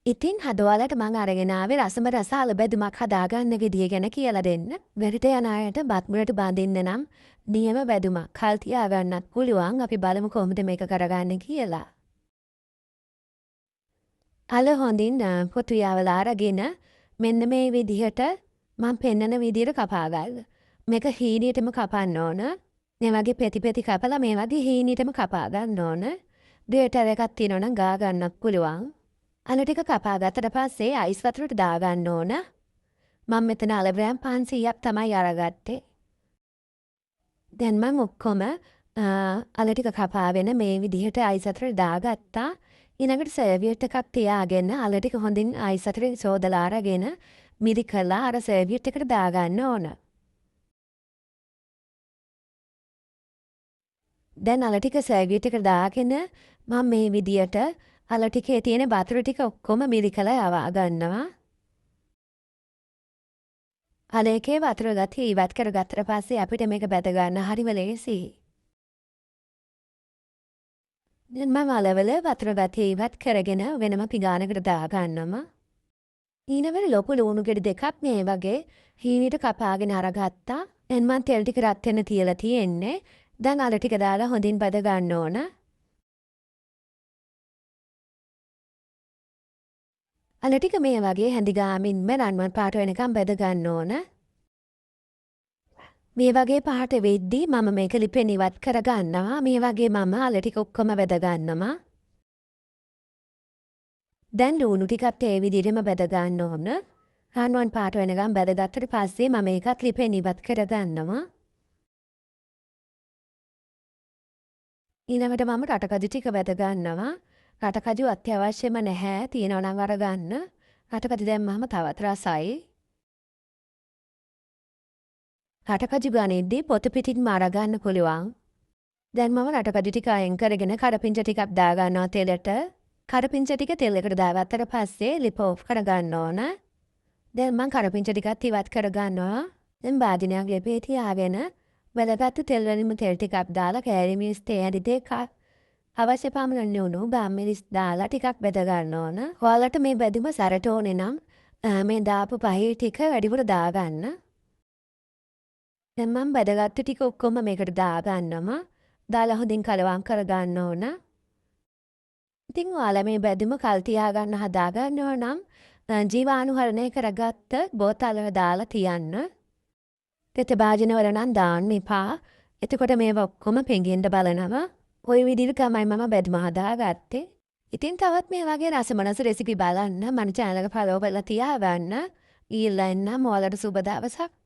ඉතින් හදවලට මං අරගෙන ආවේ රසම රසාල බැදුමක් හදාගන්න විදිය ගැන කියලා දෙන්න. වෙරට යන අයට බත්මුලට බඳින්න නම් නියම බැදුමක් කල් තියාගන්නත් පුළුවන්. අපි බලමු කොහොමද මේක කරගන්නේ කියලා. අල හොඳින් පොතු යවලා අරගෙන මෙන්න මේ විදිහට මම පෙන්නන විදිහට කපා ගන්න. මේක හීනියටම කපන්න ඕන. මේ වගේ පෙති පෙති කපලා මේ වගේ හීනියටම කපා ගන්න ඕන. ඩේටර් එකක් තියෙනවා නම් ගා ගන්නත් පුළුවන්. අල ටික කපා ගත්තට පස්සේ අයිස් වතුරට දාගන්න ඕන. මම මෙතන අල ග්‍රෑම් 500ක් තමයි අරගත්තේ. දැන් මම ඔක්කොම අල ටික කපාගෙන මේ විදිහට අයිස් වතුරට දාගත්තා. ඊළඟට සර්වියට් එකක් තියාගෙන අල ටික හොඳින් අයිස් වතුරෙන් සෝදලා අරගෙන මිරිකලා අර සර්වියට් එකට දාගන්න ඕන. දැන් අල ටික සර්වියට් එකට දාගෙන මම මේ විදියට අල ටිකේ තියෙන වතුර ටික ඔක්කොම මිරිකලා යවා ගන්නවා. අල එකේ වතුර ගතිය ඉවත් කරගත්තට පස්සේ අපිට මේක බැද ගන්න හරිම ලේසියි. දැන් මම අලවල වතුර ගතිය ඉවත් කරගෙන වෙනම පිඟානකට දාගන්නවා. ඊළඟට ලොකු ලුණු ගෙඩි දෙකක් මේ වගේ හීනියට කපාගෙන අරගත්තා. දැන් මම තෙල් ටික රත් වෙන්න තියලා තියෙන්නේ. දැන් අල ටික දාලා හොඳින් බද ගන්න ඕන. අල ටික මේ වගේ හැඳි ගාමින්ම රන්වන් පාට වෙනකම් බද ගන්න ඕන. මේ වගේ පාට වෙද්දී මම මේක ලිපෙන් ඉවත් කරගන්නවා. මේ වගේ මම අල ටික ඔක්කොම බද ගන්නවා. දැන් ලුණු ටිකත් ඒ විදිහටම බද ගන්න ඕන. රන්වන් පාට වෙනකම් බදගත්තට පස්සේ මම ඒකත් ලිපෙන් ඉවත් කරගන්නවා. ඊළඟට මම රටකජු ටික බද ගන්නවා. රටකජු අත්‍යවශ්‍යම නැහැ. තියෙනවා නම් අරගන්න. රටකජු දැම්මම තවත් රසයි. රටකජු ගනිද්දී පොත පිටින්ම අරගන්න පුළුවන්. දැන් මම රටකජු ටික අයින් කරගෙන කරපිංච ටිකක් දාගන්නවා තෙලට. කරපිංච ටික තෙල් එකට දාගත්තට පස්සේ ලිප ඔෆ් කරගන්න ඕන. දැන් මම කරපිංච ටිකත් ඉවත් කරගන්නවා. දැන් භාජනයක් ලිපේ තියාගෙන වැලගත්තු තෙල් වලින්ම තෙල් ටිකක් දාලා කෑලි මිරිස් තේ ඇටි දෙකක් අවශ්‍ය පමණ ලුණු බාමිරිස් දාලා ටිකක් බෙද ගන්න ඕන. ඔයාලට මේ බැදුම සරට ඕනේ නම් මේ දාපු පහේ ටික වැඩිපුර දාගන්න. දැන් මම බෙදගත්තු ටික ඔක්කොම මේකට දාගන්නවා. දාලා හොඳින් කලවම් කරගන්න ඕන. ඉතින් ඔයාලා මේ බැදුම කල් තියාගන්න හදාගන්නවා නම් ජීවාණුහරණය කරගත්ත බෝතලවල දාලා තියන්න. තෙත භාජනවල නම් දාන්න එපා. එතකොට මේවා ඔක්කොම පෙඟෙන්න බලනවා. ওই විදිහට තමයි මම බැදුම හදාගත්තේ. ඉතින් තවත් මේ වගේ රසමනස රෙසිපි බලන්න මම channel එක follow කරලා තියාගන්න. ඊළඟ නම් ඔයාලට සුබ දවසක්.